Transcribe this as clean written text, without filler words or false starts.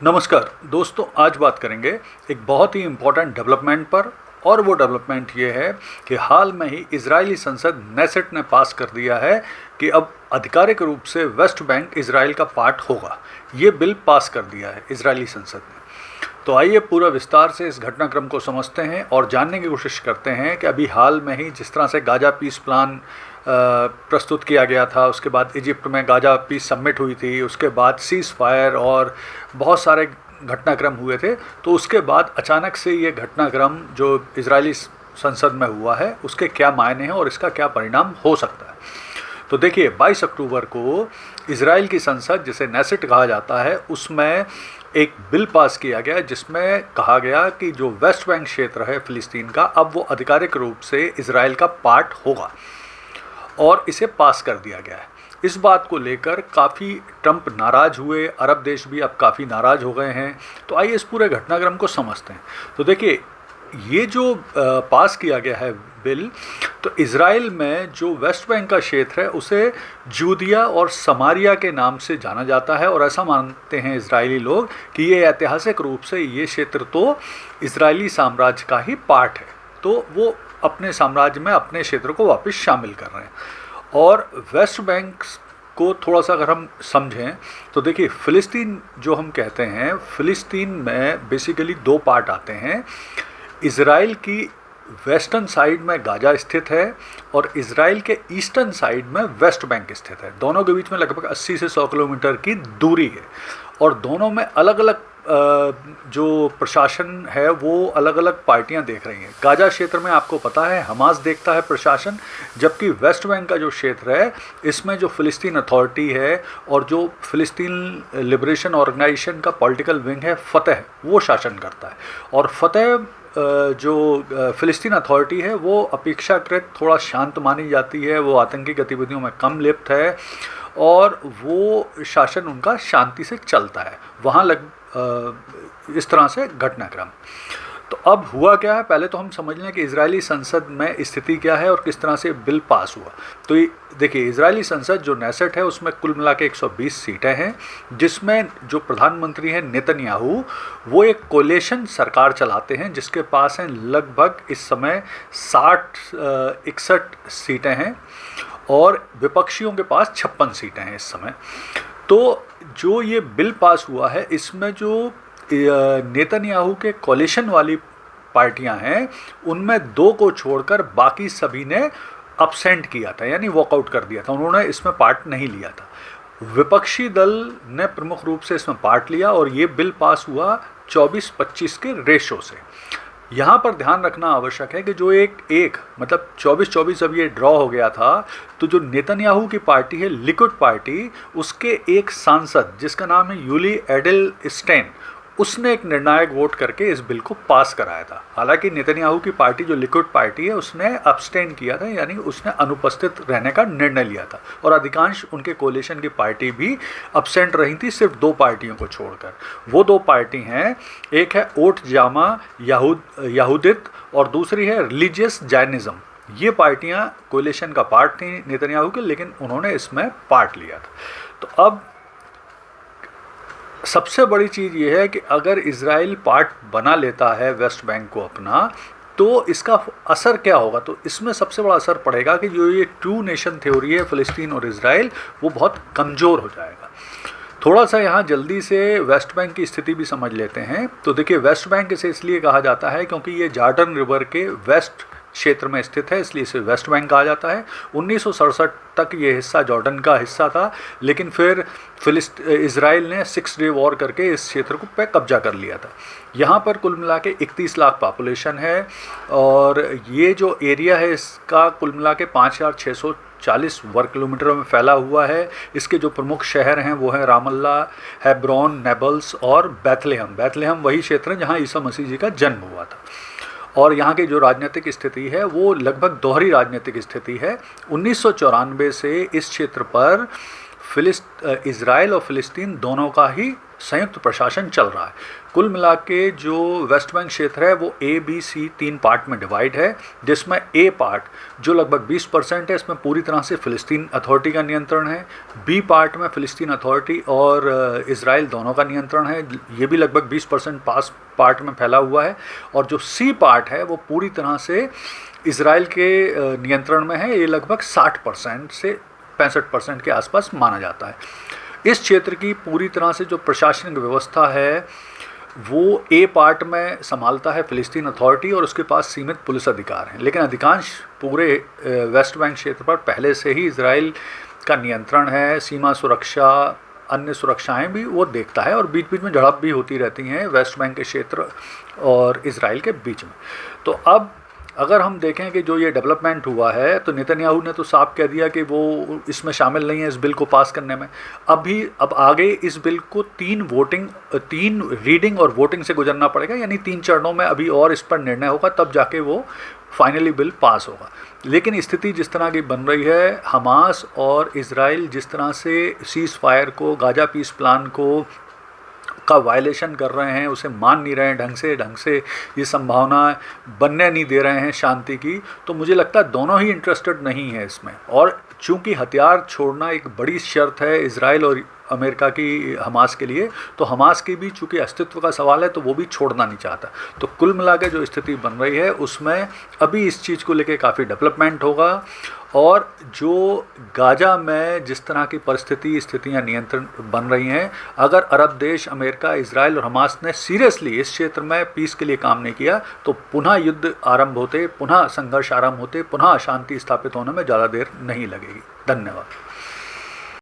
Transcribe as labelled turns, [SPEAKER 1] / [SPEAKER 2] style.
[SPEAKER 1] नमस्कार दोस्तों, आज बात करेंगे एक बहुत ही इम्पोर्टेंट डेवलपमेंट पर। और वो डेवलपमेंट ये है कि हाल में ही इजरायली संसद नेसेट ने पास कर दिया है कि अब आधिकारिक रूप से वेस्ट बैंक इजराइल का पार्ट होगा। ये बिल पास कर दिया है इजरायली संसद ने। तो आइए पूरा विस्तार से इस घटनाक्रम को समझते हैं और जानने की कोशिश करते हैं कि अभी हाल में ही जिस तरह से गाजा पीस प्लान प्रस्तुत किया गया था, उसके बाद इजिप्ट में गाजा पीस समिट हुई थी, उसके बाद सीज़ फायर और बहुत सारे घटनाक्रम हुए थे। तो उसके बाद अचानक से ये घटनाक्रम जो इजरायली संसद में हुआ है उसके क्या मायने हैं और इसका क्या परिणाम हो सकता है। तो देखिए, 22 अक्टूबर को इजराइल की संसद, जिसे नेसेट कहा जाता है, उसमें एक बिल पास किया गया जिसमें कहा गया कि जो वेस्ट बैंक क्षेत्र है फ़िलिस्तीन का, अब वो आधिकारिक रूप से इजराइल का पार्ट होगा और इसे पास कर दिया गया है। इस बात को लेकर काफ़ी ट्रंप नाराज़ हुए, अरब देश भी अब काफ़ी नाराज़ हो गए हैं। तो आइए इस पूरे घटनाक्रम को समझते हैं। तो देखिए, ये जो पास किया गया है बिल, तो इज़राइल में जो वेस्ट बैंक का क्षेत्र है उसे जूदिया और समारिया के नाम से जाना जाता है। और ऐसा मानते हैं इजरायली लोग कि ये ऐतिहासिक रूप से ये क्षेत्र तो इजरायली साम्राज्य का ही पार्ट है। तो वो अपने साम्राज्य में अपने क्षेत्र को वापस शामिल कर रहे हैं। और वेस्ट बैंक को थोड़ा सा अगर हम समझें तो देखिए, फ़िलिस्तीन जो हम कहते हैं, फ़िलिस्तीन में बेसिकली दो पार्ट आते हैं। इज़राइल की वेस्टर्न साइड में गाजा स्थित है और इज़राइल के ईस्टर्न साइड में वेस्ट बैंक स्थित है। दोनों के बीच में लगभग 80 से 100 किलोमीटर की दूरी है और दोनों में अलग अलग जो प्रशासन है वो अलग अलग पार्टियां देख रही हैं। गाजा क्षेत्र में आपको पता है हमास देखता है प्रशासन, जबकि वेस्ट बैंक का जो क्षेत्र है इसमें जो फ़िलिस्तीन अथॉरिटी है और जो फ़िलिस्तीन लिबरेशन ऑर्गेनाइजेशन का पॉलिटिकल विंग है फ़तह, वो शासन करता है। और फ़तह जो फ़िलिस्तीन अथॉरिटी है वो अपेक्षाकृत थोड़ा शांत मानी जाती है, वो आतंकी गतिविधियों में कम लिप्त है और वो शासन उनका शांति से चलता है वहाँ इस तरह से घटनाक्रम। तो अब हुआ क्या है, पहले तो हम समझ लें कि इजरायली संसद में स्थिति क्या है और किस तरह से बिल पास हुआ। तो देखिए, इजरायली संसद जो नेसेट है उसमें कुल मिला के 120 सीटें हैं, जिसमें जो प्रधानमंत्री हैं नेतन्याहू, वो एक कोलेशन सरकार चलाते हैं जिसके पास हैं लगभग इस समय 61 सीटें हैं और विपक्षियों के पास 56 सीटें हैं इस समय। तो जो ये बिल पास हुआ है इसमें जो नेतन्याहू के कोलिशन वाली पार्टियां हैं उनमें दो को छोड़कर बाकी सभी ने अब्सेंट किया था, यानी वॉकआउट कर दिया था, उन्होंने इसमें पार्ट नहीं लिया था। विपक्षी दल ने प्रमुख रूप से इसमें पार्ट लिया और ये बिल पास हुआ 24-25 के रेशो से। यहाँ पर ध्यान रखना आवश्यक है कि जो एक मतलब 24-24 जब ये ड्रॉ हो गया था, तो जो नेतन्याहू की पार्टी है लिकुड पार्टी, उसके एक सांसद जिसका नाम है यूली एडेलस्टेन, उसने एक निर्णायक वोट करके इस बिल को पास कराया था। हालांकि नेतन्याहू की पार्टी जो लिकुड पार्टी है उसने अब्सटेन किया था, यानी उसने अनुपस्थित रहने का निर्णय लिया था और अधिकांश उनके कोलिशन की पार्टी भी अब्सेंट रही थी, सिर्फ दो पार्टियों को छोड़कर। वो दो पार्टी हैं, एक है ओट जामा यहूदित और दूसरी है रिलीजियस जायनिज़म। ये पार्टियां कोलिशन का पार्ट थी नेतन्याहू के, लेकिन उन्होंने इसमें पार्ट लिया था। तो अब सबसे बड़ी चीज़ ये है कि अगर इज़राइल पार्ट बना लेता है वेस्ट बैंक को अपना, तो इसका असर क्या होगा। तो इसमें सबसे बड़ा असर पड़ेगा कि जो ये टू नेशन थ्योरी है फ़िलिस्तीन और इज़राइल, वो बहुत कमज़ोर हो जाएगा। थोड़ा सा यहाँ जल्दी से वेस्ट बैंक की स्थिति भी समझ लेते हैं। तो देखिए, वेस्ट बैंक इसे इसलिए कहा जाता है क्योंकि ये जॉर्डन रिवर के वेस्ट क्षेत्र में स्थित है, इसलिए इसे वेस्ट बैंक कहा जाता है। 1967 तक ये हिस्सा जॉर्डन का हिस्सा था, लेकिन फिर इज़राइल ने 6 डे वॉर करके इस क्षेत्र को पे कब्जा कर लिया था। यहाँ पर कुल मिला के 31 लाख पॉपुलेशन है और ये जो एरिया है इसका कुल मिला के 5640 वर्ग किलोमीटर में फैला हुआ है। इसके जो प्रमुख शहर हैं वो हैं रामल्ला, हेब्रोन, नेबल्स और बैथलेहम। बैथलेहम वही क्षेत्र है जहाँ ईसा मसीह जी का जन्म हुआ था। और यहाँ की जो राजनीतिक स्थिति है वो लगभग दोहरी राजनीतिक स्थिति है। 1994 से इस क्षेत्र पर इज़राइल और फ़िलिस्तीन दोनों का ही संयुक्त प्रशासन चल रहा है। कुल मिला के जो वेस्ट बैंक क्षेत्र है वो ABC 3 पार्ट में डिवाइड है, जिसमें A पार्ट जो लगभग 20% है, इसमें पूरी तरह से फ़िलिस्तीन अथॉरिटी का नियंत्रण है। B पार्ट में फ़िलिस्तीन अथॉरिटी और इज़राइल दोनों का नियंत्रण है, ये भी लगभग 20% पार्ट में फैला हुआ है। और जो C पार्ट है वो पूरी तरह से इज़राइल के नियंत्रण में है, ये लगभग 60% से 65% के आसपास माना जाता है। इस क्षेत्र की पूरी तरह से जो प्रशासनिक व्यवस्था है वो A पार्ट में संभालता है फ़िलिस्तीन अथॉरिटी और उसके पास सीमित पुलिस अधिकार हैं, लेकिन अधिकांश पूरे वेस्ट बैंक क्षेत्र पर पहले से ही इज़राइल का नियंत्रण है। सीमा सुरक्षा, अन्य सुरक्षाएं भी वो देखता है और बीच बीच में झड़प भी होती रहती हैं वेस्ट बैंक के क्षेत्र और इज़राइल के बीच में। तो अब अगर हम देखें कि जो ये डेवलपमेंट हुआ है, तो नेतन्याहू ने तो साफ कह दिया कि वो इसमें शामिल नहीं है इस बिल को पास करने में। अब आगे इस बिल को 3 रीडिंग और वोटिंग से गुजरना पड़ेगा, यानी 3 चरणों में अभी और इस पर निर्णय होगा, तब जाके वो फाइनली बिल पास होगा। लेकिन स्थिति जिस तरह की बन रही है, हमास और इज़राइल जिस तरह से सीज़ फायर को, गाजा पीस प्लान को का वायलेशन कर रहे हैं, उसे मान नहीं रहे हैं ढंग से ये संभावना बनने नहीं दे रहे हैं शांति की, तो मुझे लगता है दोनों ही इंटरेस्टेड नहीं है इसमें। और चूंकि हथियार छोड़ना एक बड़ी शर्त है इज़राइल और अमेरिका की हमास के लिए, तो हमास की भी चूंकि अस्तित्व का सवाल है तो वो भी छोड़ना नहीं चाहता। तो कुल मिला के जो स्थिति बन रही है उसमें अभी इस चीज़ को लेके काफ़ी डेवलपमेंट होगा। और जो गाजा में जिस तरह की स्थितियाँ नियंत्रण बन रही हैं, अगर अरब देश, अमेरिका, इज़राइल और हमास ने सीरियसली इस क्षेत्र में पीस के लिए काम नहीं किया तो पुनः युद्ध आरंभ होते, पुनः संघर्ष आरंभ होते, पुनः शांति स्थापित होने में ज़्यादा देर नहीं लगेगी। धन्यवाद।